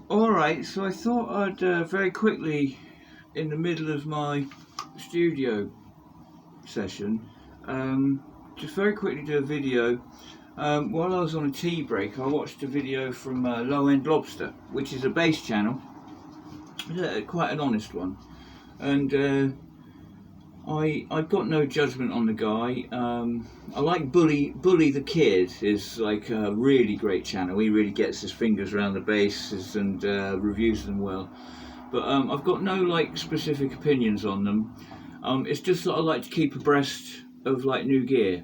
Alright, so I thought I'd very quickly, in the middle of my studio session, just very quickly do a video. While I was on a tea break, I watched a video from Low End Lobster, which is a bass channel, quite an honest one. And I've got no judgment on the guy. I like Bully the Kid is like a really great channel. He really gets his fingers around the basses and reviews them well. But I've got no like specific opinions on them. It's just that I like to keep abreast of like new gear.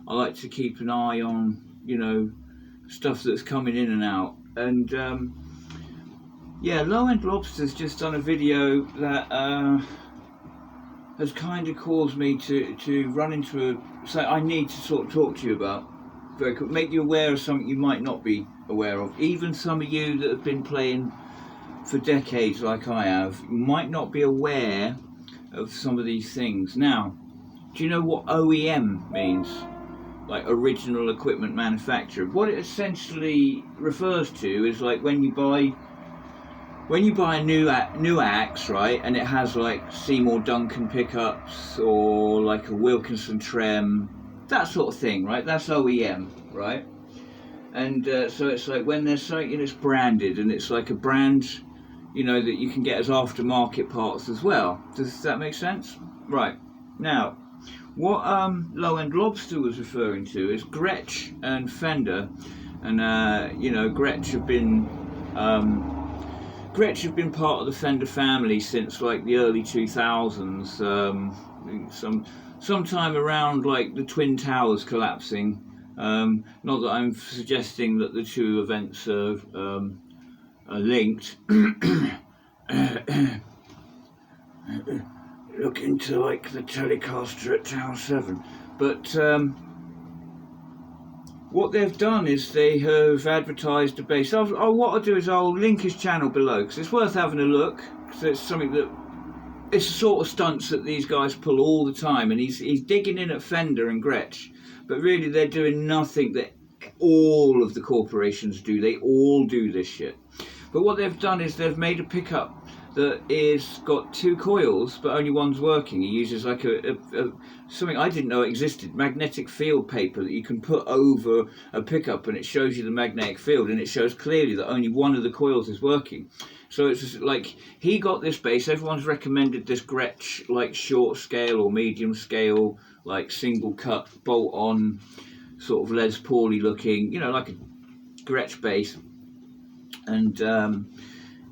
I like to keep an eye on, stuff that's coming in and out. And yeah, Low End Lobster's just done a video that has kind of caused me to run into I need to sort of talk to you about, very quick, make you aware of something you might not be aware of. Even some of you that have been playing for decades like I have might not be aware of some of these things. Now, do you know what OEM means? Like original equipment manufacturer. What it essentially refers to is like when you buy a new axe, right, and it has like Seymour Duncan pickups or like a Wilkinson trem, that sort of thing, right? That's OEM, right? And so it's like when there's something that's branded, and it's like a brand, that you can get as aftermarket parts as well. Does that make sense? Right. Now, what Low End Lobster was referring to is Gretsch and Fender, and Gretsch have been part of the Fender family since like the early 2000s. Sometime around like the Twin Towers collapsing. Not that I'm suggesting that the two events are linked. Look into like the Telecaster at Tower 7, but what they've done is they have advertised a bass. What I'll do is I'll link his channel below, because it's worth having a look, because it's something that, it's the sort of stunts that these guys pull all the time, and he's digging in at Fender and Gretsch, but really they're doing nothing that all of the corporations do. They all do this shit. But what they've done is they've made a pickup that is got two coils, but only one's working. He uses like a something I didn't know existed, magnetic field paper that you can put over a pickup, and it shows you the magnetic field, and it shows clearly that only one of the coils is working. So it's just like, he got this bass, everyone's recommended this Gretsch like short scale or medium scale, like single cut bolt on sort of Les Pauly looking, like a Gretsch bass. And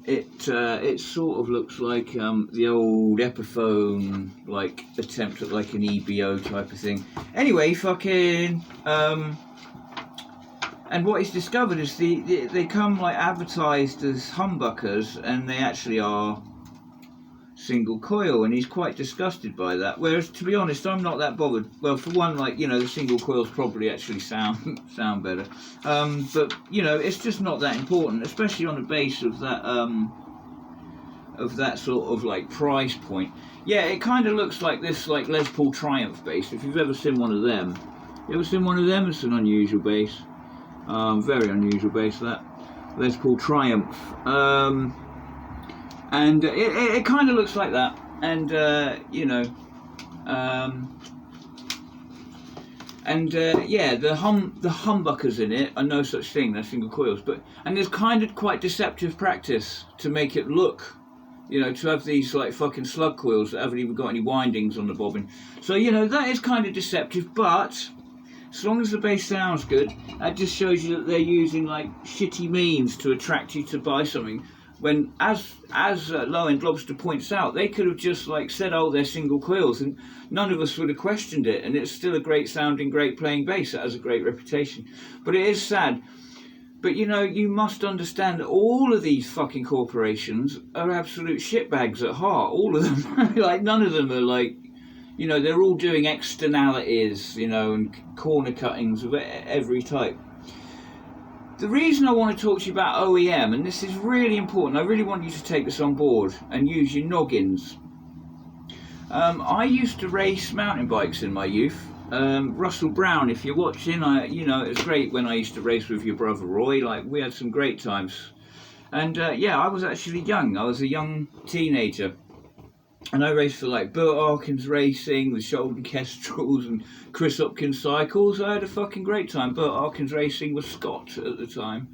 it sort of looks like the old Epiphone like attempt at like an EBO type of thing. Anyway, and what he's discovered is they come like advertised as humbuckers, and they actually are single coil, and he's quite disgusted by that. Whereas, to be honest, I'm not that bothered. Well, for one, like, the single coils probably actually sound better, but it's just not that important, especially on a bass of that sort of like price point. Yeah, it kind of looks like this like Les Paul Triumph bass. If you've ever seen one of them, it's an unusual bass, very unusual bass, that Les Paul Triumph. And it kind of looks like that, and yeah, the humbuckers in it are no such thing. They're single coils, and there's kind of quite deceptive practice to make it look, to have these like fucking slug coils that haven't even got any windings on the bobbin. So that is kind of deceptive, but as long as the bass sounds good, that just shows you that they're using like shitty means to attract you to buy something. When, as Low End Lobster points out, they could have just like said, "Oh, they're single coils," and none of us would have questioned it, and it's still a great sounding, great playing bass that has a great reputation. But it is sad. But you must understand that all of these fucking corporations are absolute shitbags at heart. All of them. Like, none of them are like, they're all doing externalities, and corner cuttings of every type. The reason I want to talk to you about OEM, and this is really important, I really want you to take this on board and use your noggins. I used to race mountain bikes in my youth. Russell Brown, if you're watching, it was great when I used to race with your brother Roy. Like, we had some great times. And yeah, I was actually young. I was a young teenager. And I raced for like Burt Hawkins Racing with Sheldon Kestrels and Chris Hopkins Cycles. I had a fucking great time. Burt Hawkins Racing was Scott at the time.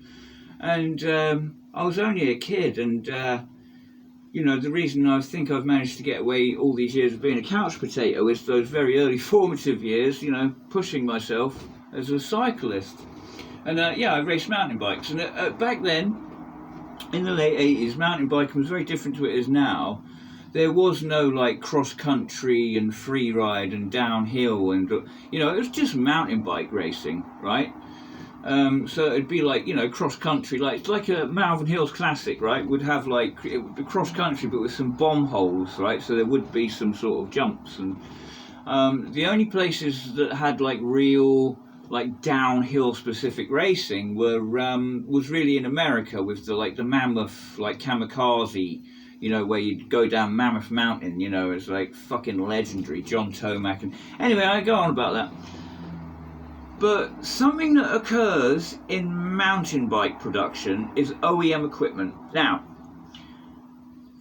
And I was only a kid. And, you know, the reason I think I've managed to get away all these years of being a couch potato is those very early formative years, you know, pushing myself as a cyclist. And yeah, I raced mountain bikes. And back then, in the late 80s, mountain biking was very different to it is now. There was no like cross country and free ride and downhill, and you know, it was just mountain bike racing, right? So it'd be like, you know, cross country, like a Malvern Hills Classic, right? Would have like, it would be cross country but with some bomb holes, right? So there would be some sort of jumps. And the only places that had like real like downhill specific racing were was really in America with the Mammoth, like kamikaze, you know, where you'd go down Mammoth Mountain, you know, it's like fucking legendary, John Tomac. And anyway, I go on about that. But something that occurs in mountain bike production is OEM equipment. Now,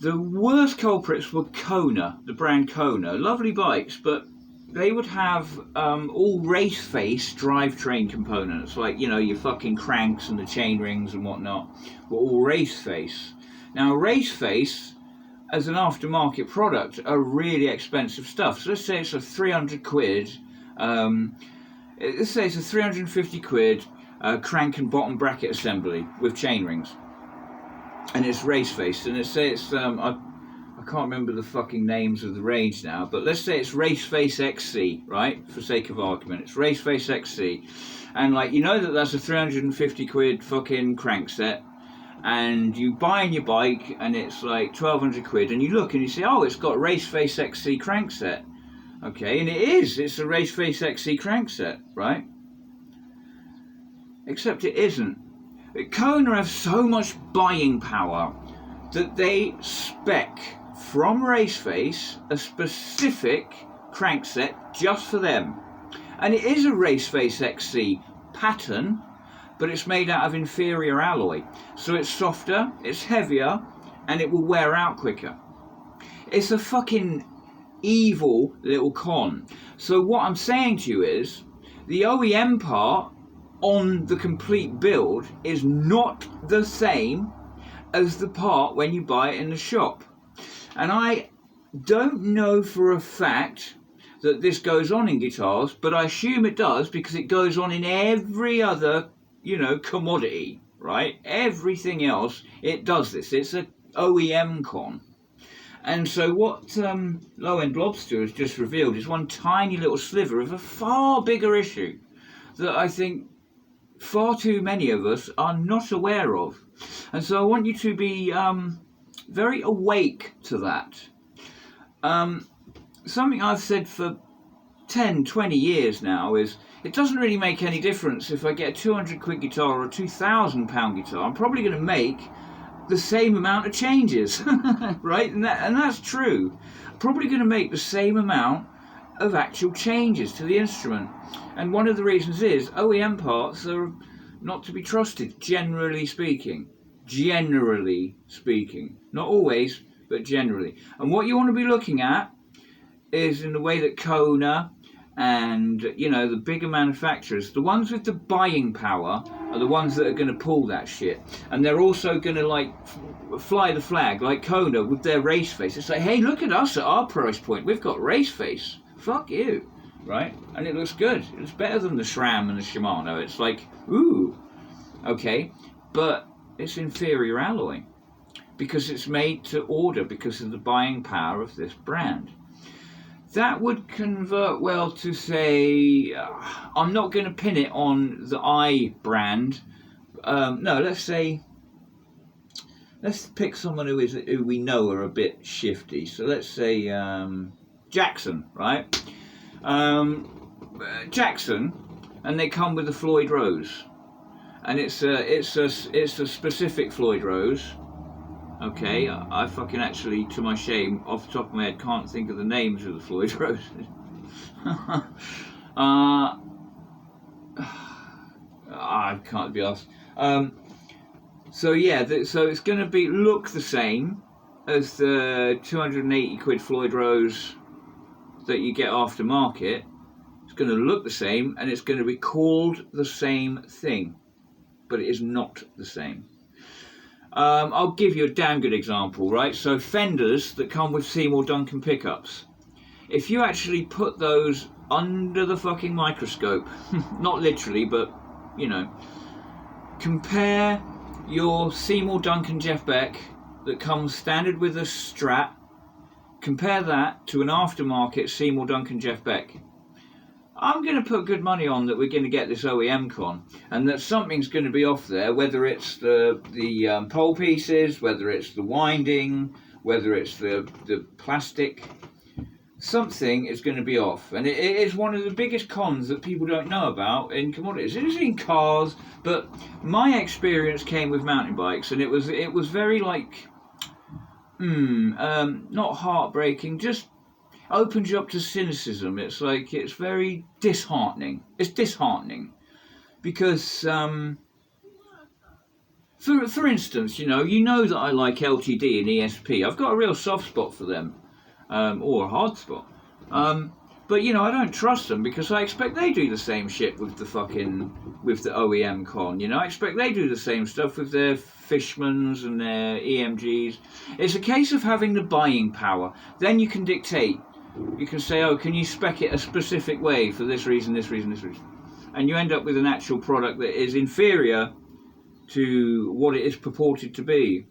the worst culprits were Kona, the brand Kona. Lovely bikes, but they would have all race face drivetrain components, like, you know, your fucking cranks and the chain rings and whatnot, were all race face. Now, race face, as an aftermarket product, are really expensive stuff. So let's say it's a 300 quid, let's say it's a 350 quid crank and bottom bracket assembly with chain rings. And it's race face. And let's say it's, I can't remember the fucking names of the range now, but let's say it's Race Face XC, right? For sake of argument, it's Race Face XC. And like, you know that's a 350 quid fucking crank set. And you buy in your bike and it's like 1200 quid, and you look and you say, oh, it's got Race Face XC crank set. Okay, and it's a Race Face XC crank set, right? Except it isn't. Kona have so much buying power that they spec from Race Face a specific crank set just for them. And it is a Race Face XC pattern, but it's made out of inferior alloy. So it's softer, it's heavier, and it will wear out quicker. It's a fucking evil little con. So what I'm saying to you is, the OEM part on the complete build is not the same as the part when you buy it in the shop. And I don't know for a fact that this goes on in guitars, but I assume it does because it goes on in every other, you know, commodity, right? Everything else, it does this. It's a OEM con. And so what Low End Lobster has just revealed is one tiny little sliver of a far bigger issue that I think far too many of us are not aware of. And so I want you to be very awake to that. Something I've said for 10, 20 years now is, it doesn't really make any difference if I get a 200 quid guitar or a 2,000 pound guitar. I'm probably going to make the same amount of changes, right? And that's true. I'm probably going to make the same amount of actual changes to the instrument. And one of the reasons is OEM parts are not to be trusted, generally speaking. Generally speaking. Not always, but generally. And what you want to be looking at is in the way that Kona and, you know, the bigger manufacturers, the ones with the buying power are the ones that are going to pull that shit. And they're also going to, like, fly the flag, like Kona with their race face. It's like, hey, look at us at our price point. We've got race face. Fuck you, right? And it looks good. It's better than the SRAM and the Shimano. It's like, ooh, okay. But it's inferior alloy because it's made to order because of the buying power of this brand. That would convert well to say, I'm not going to pin it on the I brand. No, let's pick someone who we know are a bit shifty. So let's say Jackson, right? Jackson, and they come with the Floyd Rose, and it's a specific Floyd Rose. Okay, I fucking actually, to my shame, off the top of my head, can't think of the names of the Floyd Roses. I can't be asked. So yeah, so it's going to look the same as the 280 quid Floyd Rose that you get aftermarket. It's going to look the same, and it's going to be called the same thing, but it is not the same. I'll give you a damn good example, right? So fenders that come with Seymour Duncan pickups, if you actually put those under the fucking microscope, not literally, but, you know, compare your Seymour Duncan Jeff Beck that comes standard with a Strat, compare that to an aftermarket Seymour Duncan Jeff Beck. I'm going to put good money on that we're going to get this OEM con, and that something's going to be off there, whether it's the pole pieces, whether it's the winding, whether it's the plastic. Something is going to be off, and it is one of the biggest cons that people don't know about in commodities. It is in cars, but my experience came with mountain bikes, and it was very like, not heartbreaking, just opens you up to cynicism. It's like, it's very disheartening. It's disheartening because, for instance, you know that I like LTD and ESP. I've got a real soft spot for them. Or a hard spot. But I don't trust them because I expect they do the same shit with the OEM con. I expect they do the same stuff with their Fishmans and their EMGs. It's a case of having the buying power. Then you can dictate. You can say, oh, can you spec it a specific way for this reason, this reason, this reason. And you end up with an actual product that is inferior to what it is purported to be.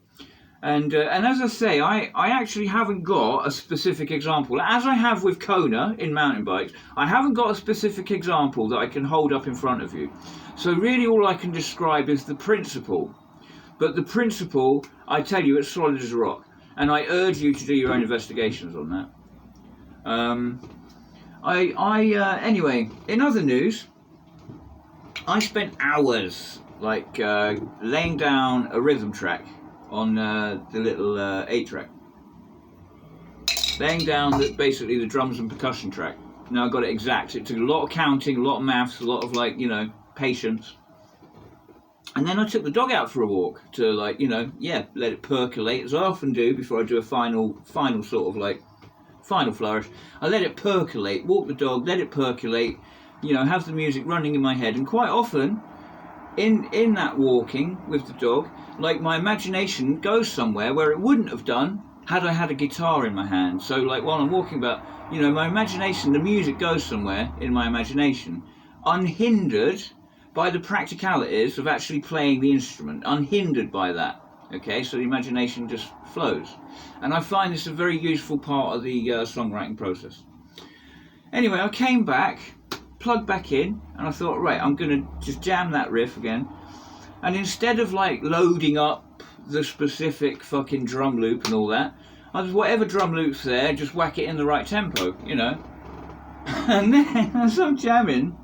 And as I say, I actually haven't got a specific example. As I have with Kona in mountain bikes, I haven't got a specific example that I can hold up in front of you. So really all I can describe is the principle. But the principle, I tell you, it's solid as a rock. And I urge you to do your own investigations on that. Anyway, in other news, I spent hours laying down a rhythm track on the little 8-track. Laying down basically the drums and percussion track. Now I got it exact. It took a lot of counting, a lot of maths, a lot of patience. And then I took the dog out for a walk to let it percolate, as I often do before I do a final sort of final flourish. I let it percolate, walk the dog, let it percolate, have the music running in my head. And quite often in that walking with the dog, my imagination goes somewhere where it wouldn't have done had I had a guitar in my hand. So while I'm walking about, my imagination, the music goes somewhere in my imagination, unhindered by the practicalities of actually playing the instrument, unhindered by that. Okay, so the imagination just flows. And I find this a very useful part of the songwriting process. Anyway, I came back, plugged back in, and I thought, right, I'm going to just jam that riff again. And instead of loading up the specific fucking drum loop and all that, I just, whatever drum loop's there, just whack it in the right tempo, And then as I'm jamming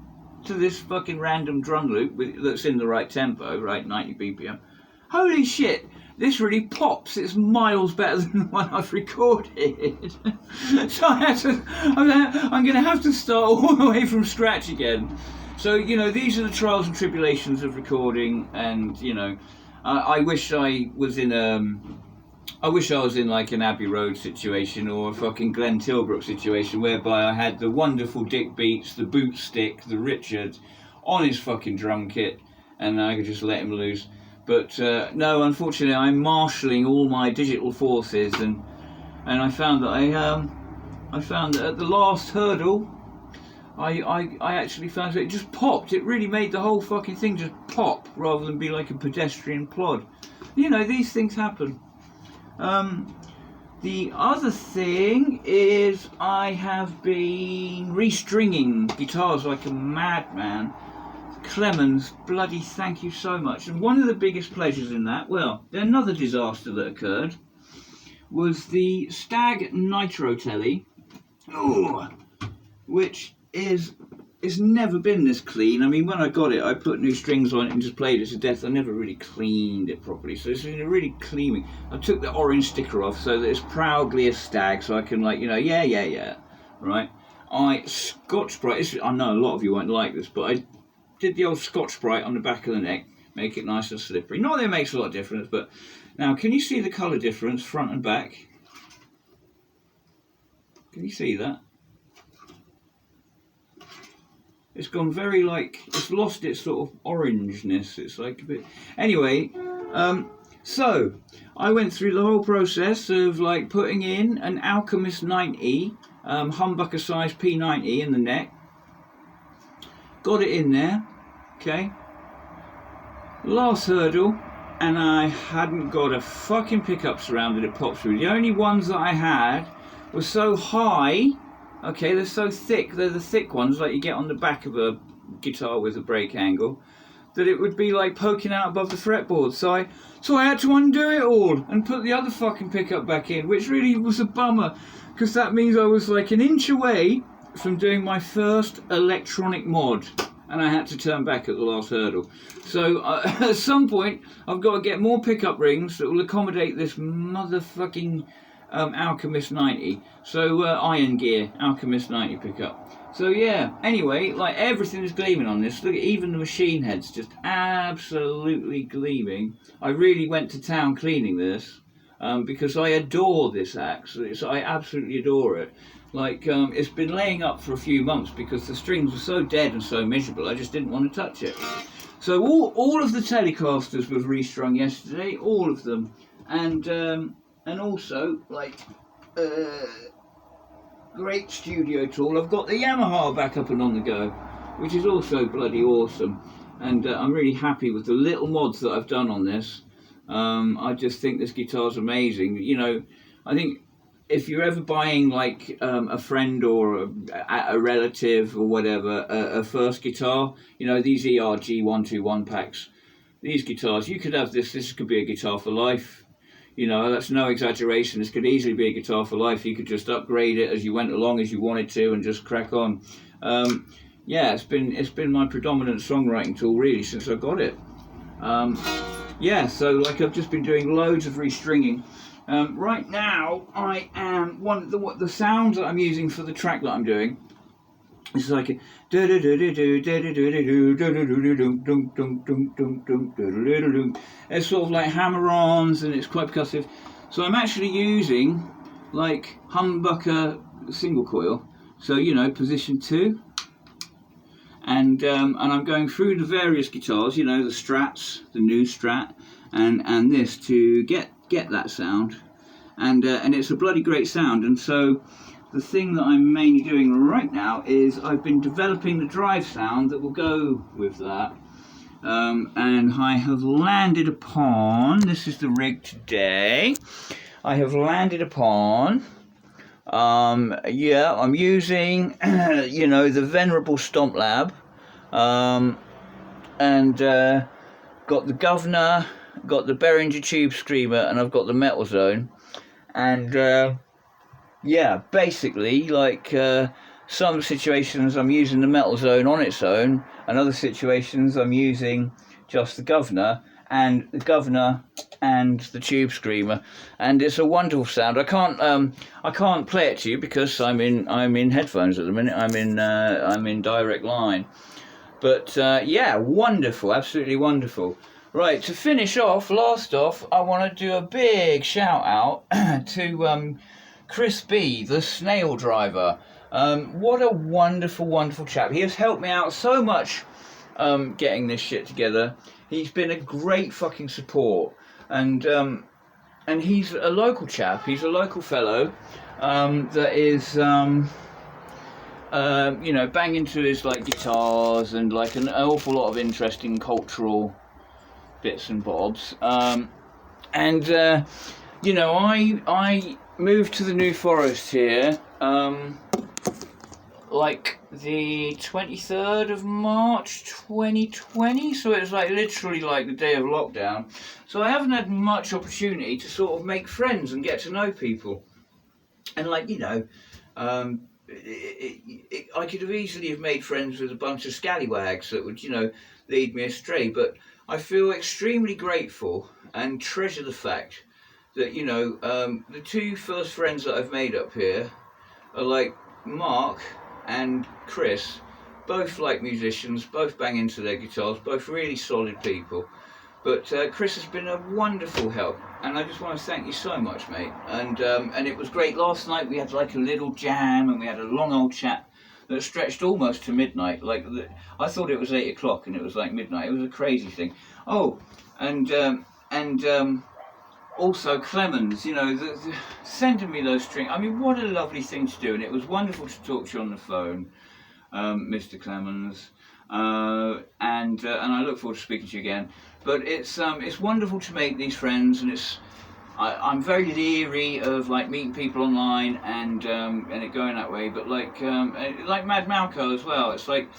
to this fucking random drum loop that's in the right tempo, right, 90 BPM, holy shit, this really pops. It's miles better than the one I've recorded. So I'm going to have to start all the way from scratch again. So, these are the trials and tribulations of recording, and, I wish I was in an Abbey Road situation or a fucking Glenn Tilbrook situation whereby I had the wonderful Dick Beats, the boot stick, the Richard on his fucking drum kit, and I could just let him loose. But no, unfortunately, I'm marshalling all my digital forces, and I found that at the last hurdle, I actually found that it just popped. It really made the whole fucking thing just pop rather than be like a pedestrian plod. These things happen. The other thing is I have been restringing guitars like a madman. Clemens, bloody thank you so much. And one of the biggest pleasures in that, well, another disaster that occurred, was the Stag Nitro Telly, which it's never been this clean. I mean, when I got it, I put new strings on it and just played it to death. I never really cleaned it properly, so it's been a really cleaning. I took the orange sticker off so that it's proudly a Stag, so I can yeah, right? I Scotch Brite. I know a lot of you won't like this, but I did the old Scotch Brite on the back of the neck, make it nice and slippery. Not that it makes a lot of difference, but now can you see the colour difference front and back? Can you see that? It's gone very like, it's lost its sort of orangeness. It's like a bit, anyway, so I went through the whole process of like putting in an Alchemist 90 humbucker size P90 in the neck. Got it in there, okay. Last hurdle, and I hadn't got a fucking pickup surround that it popped through. The only ones that I had were so high. Okay, they're so thick, they're the thick ones like you get on the back of a guitar with a break angle, that it would be like poking out above the fretboard. So I had to undo it all and put the other fucking pickup back in, which really was a bummer, because that means I was like an inch away from doing my first electronic mod, and I had to turn back at the last hurdle. So at some point I've got to get more pickup rings that will accommodate this motherfucking Alchemist 90. So iron gear Alchemist 90 pickup. So yeah, anyway, like everything is gleaming on this. Look at even the machine heads, just absolutely gleaming. I really went to town cleaning this because I adore this axe. I absolutely adore it. Like it's been laying up for a few months because the strings were so dead and so miserable. I just didn't want to touch it. So all of the Telecasters was restrung yesterday, all of them, and also, like, great studio tool. I've got the Yamaha back up and on the go, which is also bloody awesome. And I'm really happy with the little mods that I've done on this. I just think this guitar's amazing. You know, I think if you're ever buying, like, a friend or a relative or whatever, a first guitar, you know, these ERG 121 packs, these guitars, you could have this could be a guitar for life. You know, that's no exaggeration. This could easily be a guitar for life. You could just upgrade it as you went along, as you wanted to, and just crack on. Yeah, it's been my predominant songwriting tool really since I got it. Yeah, so like I've just been doing loads of restringing. Right now, I am the sounds that I'm using for the track that I'm doing. It's like a it's sort of like hammer-ons, and it's quite percussive. So I'm actually using like humbucker single coil. So you know, position 2, and I'm going through the various guitars. You know, the Strats, the new Strat, and this to get that sound, and it's a bloody great sound. And so the thing that I'm mainly doing right now is I've been developing the drive sound that will go with that. And I have landed upon, this is the rig today, I have landed upon, yeah, I'm using, you know, the venerable Stomp Lab, and got the Governor, got the Behringer Tube Screamer, and I've got the Metal Zone, and yeah, basically, like, some situations I'm using the Metal Zone on its own, and other situations I'm using just the Governor and the Tube Screamer, and it's a wonderful sound. I can't play it to you because I'm in headphones at the minute. I'm in direct line, but yeah, wonderful, absolutely wonderful. Right, to finish off, last off, I want to do a big shout out to Chris B, the Snail Driver. What a wonderful, wonderful chap. He has helped me out so much getting this shit together. He's been a great fucking support. And he's a local chap. He's a local fellow that is, you know, banging to his, like, guitars and, like, an awful lot of interesting cultural bits and bobs. You know, I moved to the New Forest here, like the 23rd of March 2020, so it was like literally like the day of lockdown. So I haven't had much opportunity to sort of make friends and get to know people. And like, you know, I could have easily have made friends with a bunch of scallywags that would, you know, lead me astray. But I feel extremely grateful and treasure the fact that, you know, the two first friends that I've made up here are like Mark and Chris, both like musicians, both bang into their guitars, both really solid people. But Chris has been a wonderful help, and I just want to thank you so much, mate. And it was great last night. We had like a little jam, and we had a long old chat that stretched almost to midnight. I thought it was 8 o'clock, and it was like midnight. It was a crazy thing. Oh, and also Clemens, you know, sending me those strings. I mean, what a lovely thing to do, and it was wonderful to talk to you on the phone, Mr. Clemens. And I look forward to speaking to you again. But it's wonderful to make these friends, and I'm very leery of like meeting people online and it going that way. But like Mad Malco as well. It's like,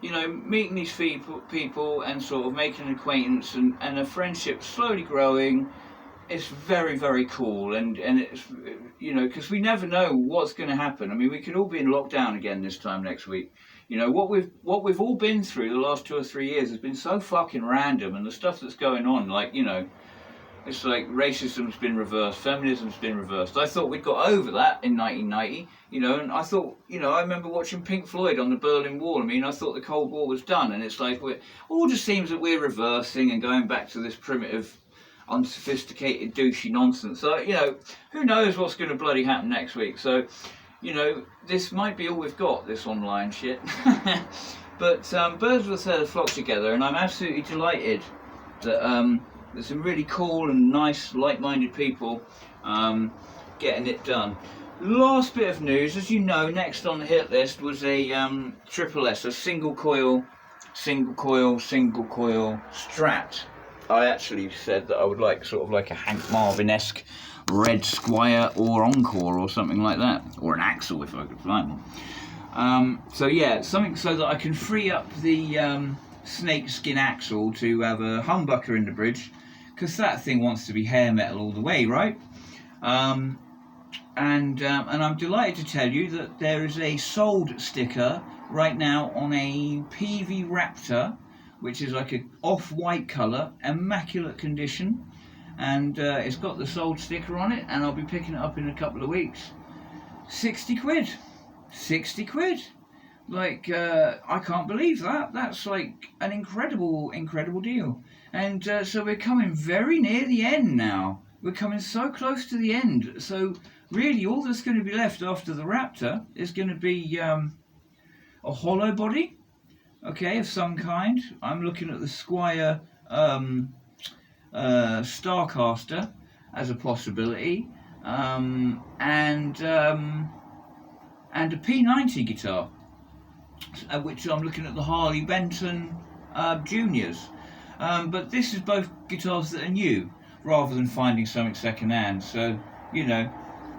you know, meeting these people and sort of making an acquaintance and a friendship slowly growing. It's very, very cool, and it's, you know, because we never know what's going to happen. I mean, we could all be in lockdown again this time next week. You know, what we've all been through the last 2 or 3 years has been so fucking random, and the stuff that's going on, like, you know, it's like racism's been reversed, feminism's been reversed. I thought we'd got over that in 1990, you know, and I thought, you know, I remember watching Pink Floyd on the Berlin Wall. I mean, I thought the Cold War was done, and it's like all just seems that we're reversing and going back to this primitive, unsophisticated, douchey nonsense. So, you know, who knows what's going to bloody happen next week. So, you know, this might be all we've got, this online shit. But birds of a feather flock together, and I'm absolutely delighted that there's some really cool and nice, like-minded people getting it done. Last bit of news, as you know, next on the hit list was a triple S, a single coil Strat. I actually said that I would like sort of like a Hank Marvin-esque Red Squire or Encore or something like that, or an Axle if I could find one. So yeah, something so that I can free up the snakeskin axle to have a humbucker in the bridge, because that thing wants to be hair metal all the way, right? And I'm delighted to tell you that there is a sold sticker right now on a PV Raptor, which is like an off-white colour, immaculate condition, and it's got the sold sticker on it, and I'll be picking it up in a couple of weeks. 60 quid. 60 quid. Like, I can't believe that. That's like an incredible deal. And so we're coming very near the end now. We're coming so close to the end. So really all that's going to be left after the Raptor is going to be a hollow body, okay, of some kind. I'm looking at the Squire Starcaster as a possibility, and a P90 guitar, which I'm looking at the Harley Benton Juniors. But this is both guitars that are new, rather than finding something second hand. So, you know,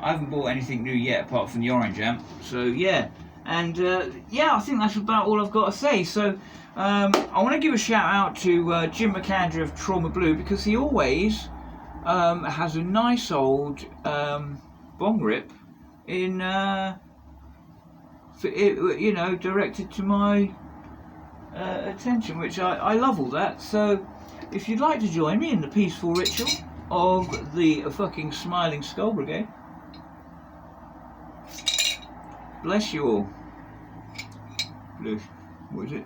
I haven't bought anything new yet apart from the orange amp. So yeah, and yeah, I think that's about all I've got to say. So I want to give a shout out to Jim McAndrew of Trauma Blue, because he always has a nice old bong rip in, you know, directed to my attention, which I love all that. So if you'd like to join me in the peaceful ritual of the fucking Smiling Skull Brigade, bless you all. Bless, what is it?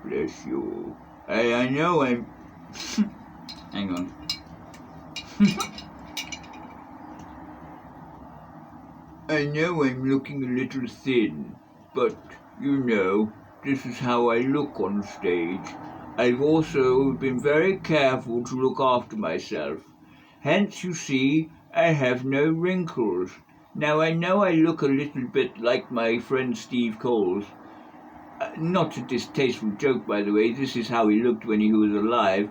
Bless you all. Hey, I know I'm... Hang on. I know I'm looking a little thin, but, you know, this is how I look on stage. I've also been very careful to look after myself. Hence, you see, I have no wrinkles. Now, I know I look a little bit like my friend Steve Coles. Not a distasteful joke, by the way. This is how he looked when he was alive.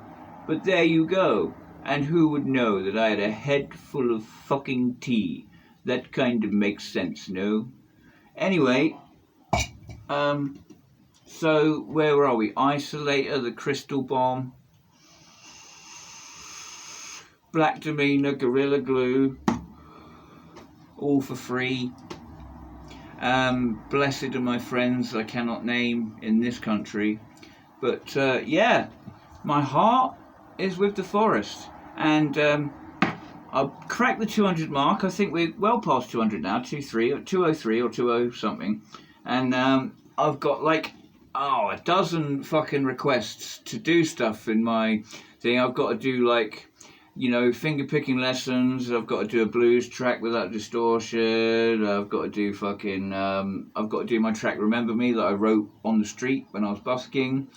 But there you go. And who would know that I had a head full of fucking tea? That kind of makes sense, no? Anyway, so where are we? Isolator, the Crystal Bomb, Black Demeanor, Gorilla Glue, all for free. Blessed are my friends I cannot name in this country. But yeah, my heart is with the forest. And I'll crack the 200 mark. I think we're well past 200 now, 203 or 20 something. And I've got like a dozen fucking requests to do stuff in my thing. I've got to do like, finger picking lessons. I've got to do a blues track without distortion. I've got to do I've got to do my track "Remember Me" that I wrote on the street when I was busking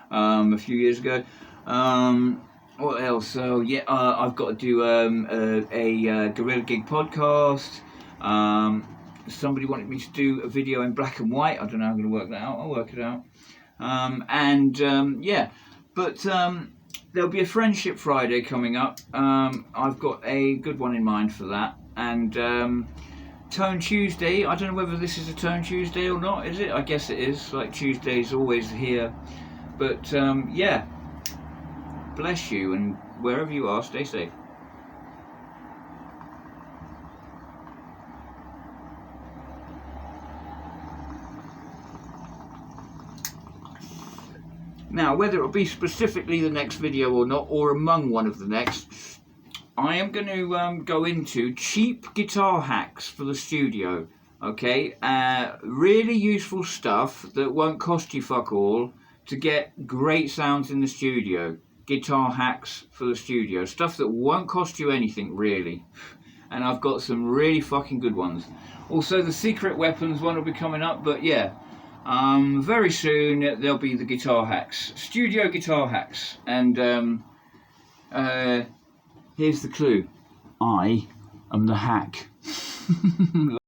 a few years ago. What else? So yeah, I've got to do a Guerrilla Gig podcast. Somebody wanted me to do a video in black and white. I don't know how I'm going to work that out. I'll work it out. But there'll be a Friendship Friday coming up. I've got a good one in mind for that. And Tone Tuesday, I don't know whether this is a Tone Tuesday or not, is it? I guess it is. Like, Tuesday's always here. But yeah, bless you, and wherever you are, stay safe. Now, whether it'll be specifically the next video or not, or among one of the next, I am going to go into cheap guitar hacks for the studio. Okay, really useful stuff that won't cost you fuck all to get great sounds in the studio. Guitar hacks for the studio, stuff that won't cost you anything really. And I've got some really fucking good ones. Also, the secret weapons one will be coming up, but yeah. Very soon there'll be the guitar hacks, studio guitar hacks, and here's the clue: I am the hack.